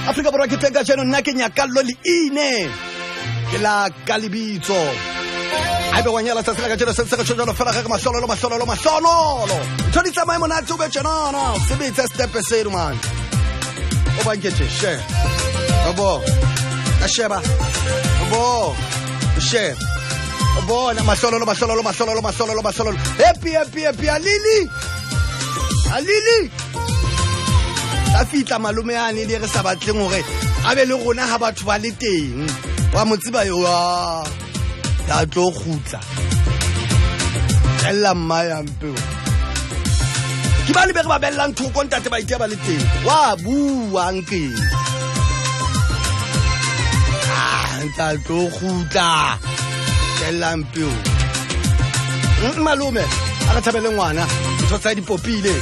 Afrika Borwa ke teng ka jeno nna ke nyakallo le ine ke la ka lebitso a be wa nyala sa sela ka jeno se se tsholo fela ga mahlolo ntho di tsamaye monate o be tjenana se bitse step se man o ba nketse she obo ka sheba obo she obo na mahlolo happy alili a fitla malume ane le re sa batleng hore a be le rona ha batho ba le teng wa motsiba yo wa ta tlo khutla ella mmayampe ke ba le be re ba bellang thoko ntate ba itia ba le teng wa buang ke ta tlo khutla ella mpe malume a ka thabele ngwana ntho tsa dipopile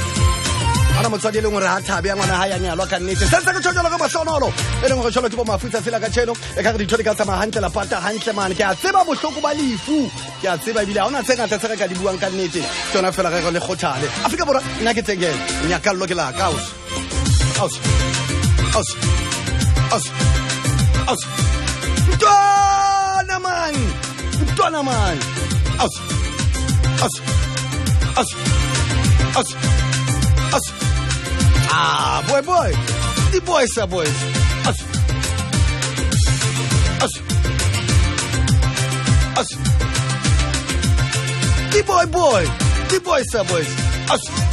ana motswadi le ngore ha thabe ya ngwana ha ya nyalwa ka nnete se se ke tsholo ka masonolo e leng gore tsholo ke bo mafutsa sela ka tsheno e ka re ditho di ka tsama hantle la pata hantle man ke a tseba bohloko ba lefu ke a tseba bile ha ona tse ngata tse ka di buang ka nnete tsona fela re le khothale Afrika Borwa nna ke tsengela nyakallo ke la kaos Dona man aus boy the boys are boys us the boys are boys us